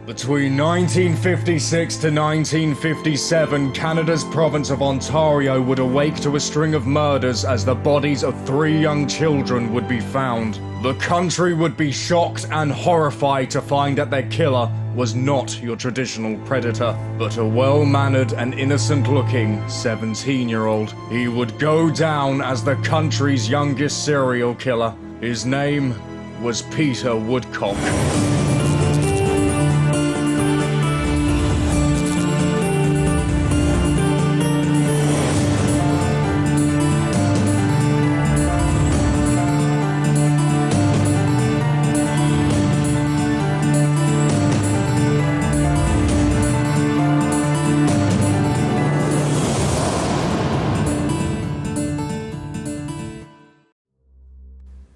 Between 1956 to 1957, Canada's province of Ontario would awake to a string of murders as the bodies of 3 young children would be found. The country would be shocked and horrified to find that their killer was not your traditional predator, but a well-mannered and innocent-looking 17-year-old. He would go down as the country's youngest serial killer. His name was Peter Woodcock.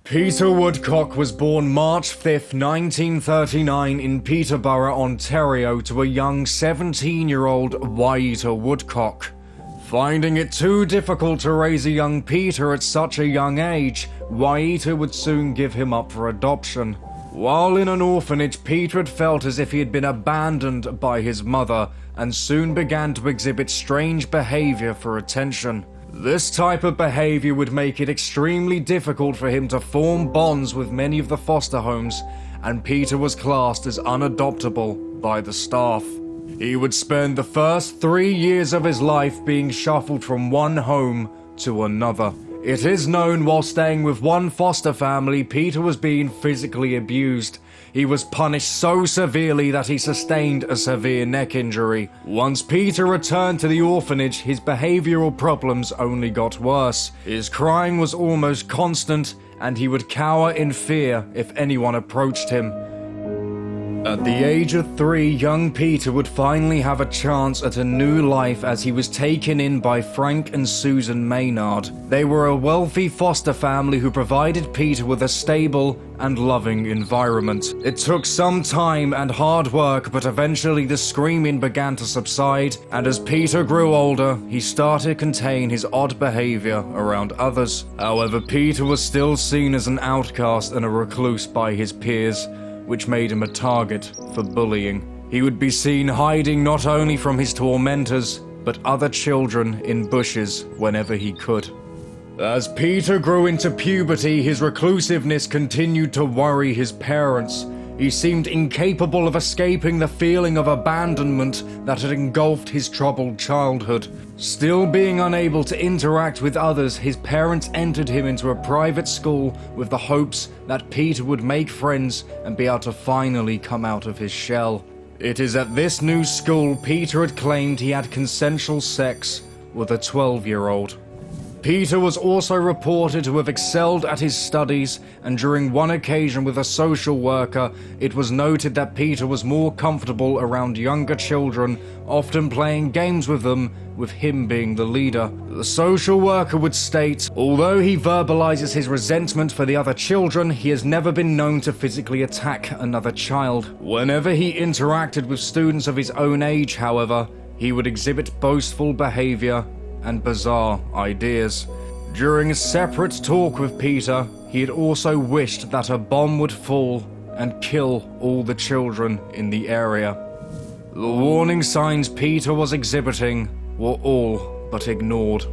Peter Woodcock was born March 5th, 1939 in Peterborough, Ontario to a young 17-year-old Wyatta Woodcock. Finding it too difficult to raise a young Peter at such a young age, Wyatta would soon give him up for adoption. While in an orphanage, Peter had felt as if he had been abandoned by his mother and soon began to exhibit strange behavior for attention. This type of behavior would make it extremely difficult for him to form bonds with many of the foster homes, and Peter was classed as unadoptable by the staff. He would spend the first 3 years of his life being shuffled from one home to another. It is known while staying with one foster family, Peter was being physically abused. He was punished so severely that he sustained a severe neck injury. Once Peter returned to the orphanage, his behavioral problems only got worse. His crying was almost constant, and he would cower in fear if anyone approached him. At the age of 3, young Peter would finally have a chance at a new life as he was taken in by Frank and Susan Maynard. They were a wealthy foster family who provided Peter with a stable and loving environment. It took some time and hard work, but eventually the screaming began to subside, and as Peter grew older, he started to contain his odd behavior around others. However, Peter was still seen as an outcast and a recluse by his peers, which made him a target for bullying. He would be seen hiding not only from his tormentors, but other children in bushes whenever he could. As Peter grew into puberty, his reclusiveness continued to worry his parents. He seemed incapable of escaping the feeling of abandonment that had engulfed his troubled childhood. Still being unable to interact with others, his parents entered him into a private school with the hopes that Peter would make friends and be able to finally come out of his shell. It is at this new school Peter had claimed he had consensual sex with a 12-year-old. Peter was also reported to have excelled at his studies, and during one occasion with a social worker, it was noted that Peter was more comfortable around younger children, often playing games with them, with him being the leader. The social worker would state, although he verbalizes his resentment for the other children, he has never been known to physically attack another child. Whenever he interacted with students of his own age, however, he would exhibit boastful behavior and bizarre ideas. During a separate talk with Peter, he had also wished that a bomb would fall and kill all the children in the area. The warning signs Peter was exhibiting were all but ignored.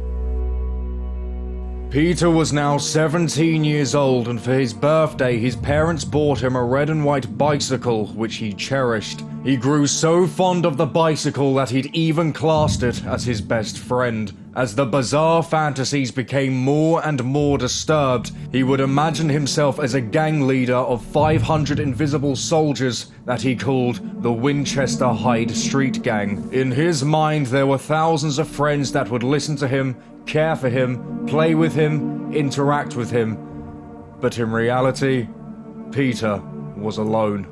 Peter was now 17 years old, and for his birthday his parents bought him a red and white bicycle which he cherished. He grew so fond of the bicycle that he'd even classed it as his best friend. As the bizarre fantasies became more and more disturbed, he would imagine himself as a gang leader of 500 invisible soldiers that he called the Winchester Hyde Street Gang. In his mind, there were thousands of friends that would listen to him, care for him, play with him, interact with him. But in reality, Peter was alone.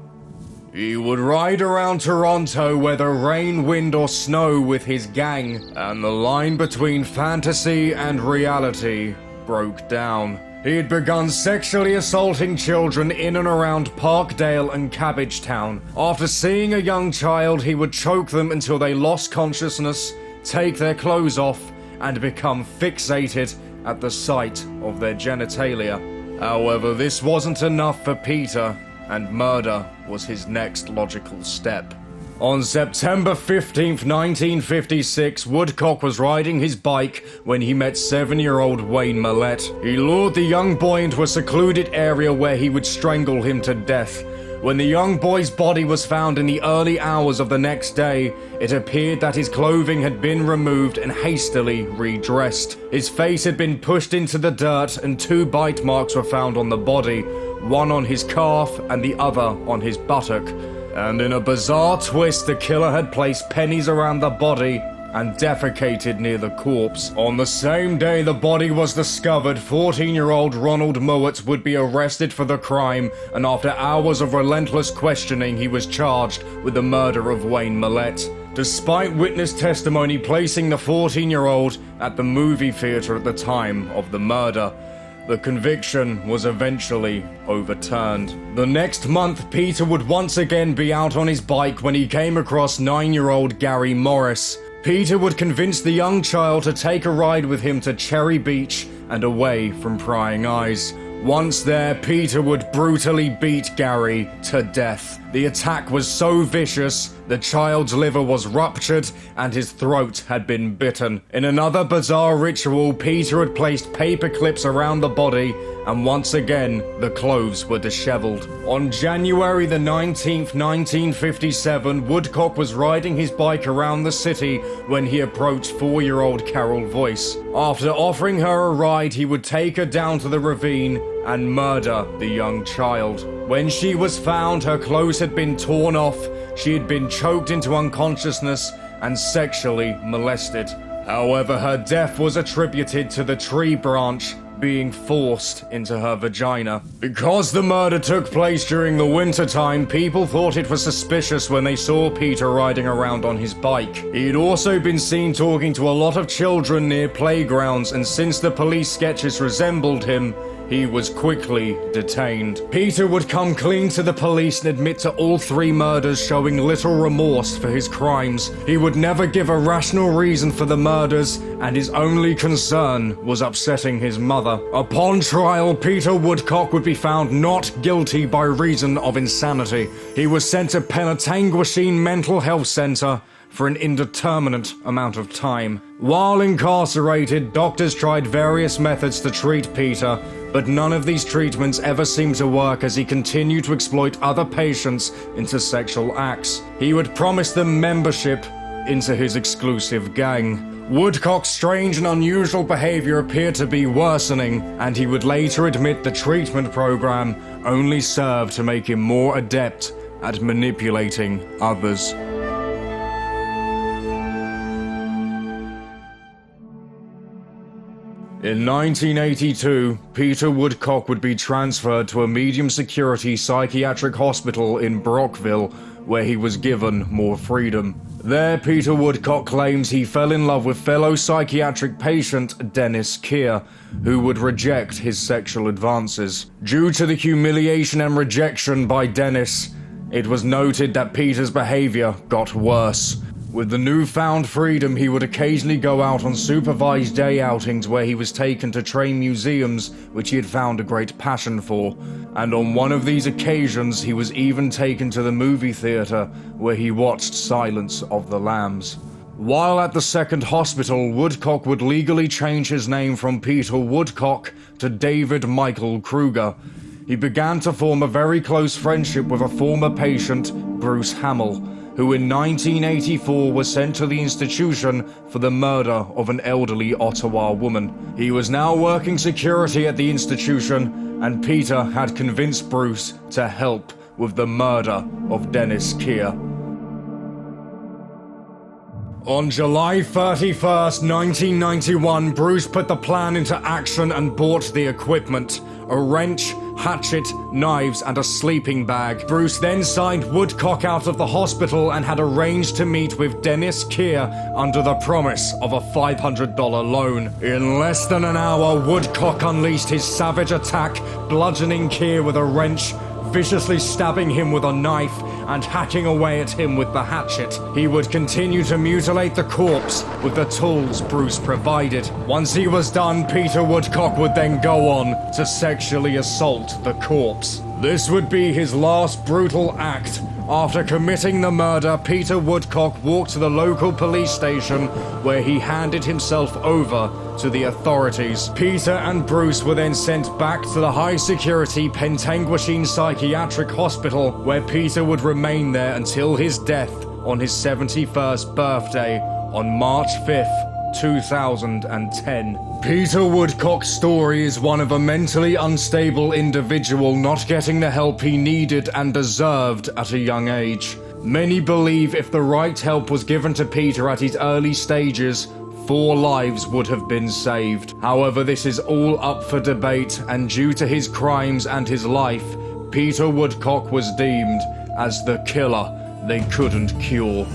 He would ride around Toronto, whether rain, wind, or snow, with his gang, and the line between fantasy and reality broke down. He had begun sexually assaulting children in and around Parkdale and Cabbagetown. After seeing a young child, he would choke them until they lost consciousness, take their clothes off, and become fixated at the sight of their genitalia. However, this wasn't enough for Peter. and murder was his next logical step. On September 15th, 1956, Woodcock was riding his bike when he met 7-year-old Wayne Millett. He lured the young boy into a secluded area where he would strangle him to death. When the young boy's body was found in the early hours of the next day, it appeared that his clothing had been removed and hastily redressed. His face had been pushed into the dirt and 2 bite marks were found on the body, one on his calf and the other on his buttock. And in a bizarre twist, the killer had placed pennies around the body and defecated near the corpse. On the same day the body was discovered, 14-year-old Ronald Mowat would be arrested for the crime, and after hours of relentless questioning, he was charged with the murder of Wayne Millett. Despite witness testimony placing the 14-year-old at the movie theater at the time of the murder, the conviction was eventually overturned. The next month, Peter would once again be out on his bike when he came across 9-year-old Gary Morris. Peter would convince the young child to take a ride with him to Cherry Beach and away from prying eyes. Once there, Peter would brutally beat Gary to death. The attack was so vicious, the child's liver was ruptured and his throat had been bitten. In another bizarre ritual, Peter had placed paper clips around the body, and once again, the clothes were disheveled. On January the 19th, 1957, Woodcock was riding his bike around the city when he approached 4-year-old Carol Voice. After offering her a ride, he would take her down to the ravine and murder the young child. When she was found, her clothes had been torn off, she had been choked into unconsciousness and sexually molested. However, her death was attributed to the tree branch being forced into her vagina. Because the murder took place during the wintertime, people thought it was suspicious when they saw Peter riding around on his bike. He had also been seen talking to a lot of children near playgrounds, and since the police sketches resembled him, he was quickly detained. Peter would come clean to the police and admit to all 3 murders, showing little remorse for his crimes. He would never give a rational reason for the murders, and his only concern was upsetting his mother. Upon trial, Peter Woodcock would be found not guilty by reason of insanity. He was sent to Penetanguishene Mental Health Center for an indeterminate amount of time. While incarcerated, doctors tried various methods to treat Peter, but none of these treatments ever seemed to work as he continued to exploit other patients into sexual acts. He would promise them membership into his exclusive gang. Woodcock's strange and unusual behavior appeared to be worsening, and he would later admit the treatment program only served to make him more adept at manipulating others. In 1982, Peter Woodcock would be transferred to a medium-security psychiatric hospital in Brockville, where he was given more freedom. There, Peter Woodcock claims he fell in love with fellow psychiatric patient Dennis Keir, who would reject his sexual advances. Due to the humiliation and rejection by Dennis, it was noted that Peter's behavior got worse. With the newfound freedom, he would occasionally go out on supervised day outings where he was taken to train museums, which he had found a great passion for. And on one of these occasions, he was even taken to the movie theater where he watched Silence of the Lambs. While at the second hospital, Woodcock would legally change his name from Peter Woodcock to David Michael Kruger. He began to form a very close friendship with a former patient, Bruce Hamill, who in 1984 was sent to the institution for the murder of an elderly Ottawa woman. He was now working security at the institution, and Peter had convinced Bruce to help with the murder of Dennis Keir. On July 31st, 1991, Bruce put the plan into action and bought the equipment: a wrench, hatchet, knives, and a sleeping bag. Bruce then signed Woodcock out of the hospital and had arranged to meet with Dennis Keir under the promise of a $500 loan. In less than an hour, Woodcock unleashed his savage attack, bludgeoning Keir with a wrench, viciously stabbing him with a knife, and hacking away at him with the hatchet. He would continue to mutilate the corpse with the tools Bruce provided. Once he was done, Peter Woodcock would then go on to sexually assault the corpse. This would be his last brutal act. After committing the murder, Peter Woodcock walked to the local police station where he handed himself over to the authorities. Peter and Bruce were then sent back to the high-security Pentanguishene Psychiatric Hospital, where Peter would remain there until his death on his 71st birthday on March 5th, 2010. Peter Woodcock's story is one of a mentally unstable individual not getting the help he needed and deserved at a young age. Many believe if the right help was given to Peter at his early stages, 4 lives would have been saved. However, this is all up for debate, and due to his crimes and his life, Peter Woodcock was deemed as the killer they couldn't cure.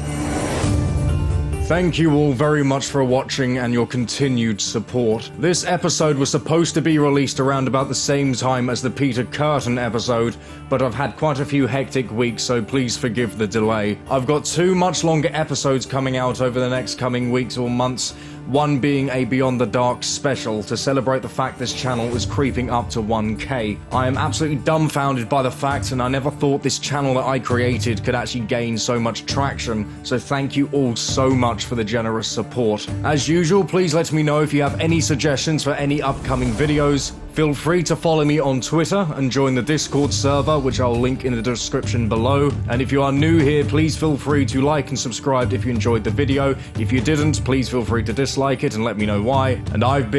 Thank you all very much for watching and your continued support. This episode was supposed to be released around about the same time as the Peter Kürten episode, but I've had quite a few hectic weeks, so please forgive the delay. I've got 2 much longer episodes coming out over the next coming weeks or months, one being a Beyond the Dark special to celebrate the fact this channel is creeping up to 1K. I am absolutely dumbfounded by the fact, and I never thought this channel that I created could actually gain so much traction, so thank you all so much for the generous support. As usual, please let me know if you have any suggestions for any upcoming videos. Feel free to follow me on Twitter and join the Discord server, which I'll link in the description below. And if you are new here, please feel free to like and subscribe if you enjoyed the video. If you didn't, please feel free to dislike it and let me know why. And I've been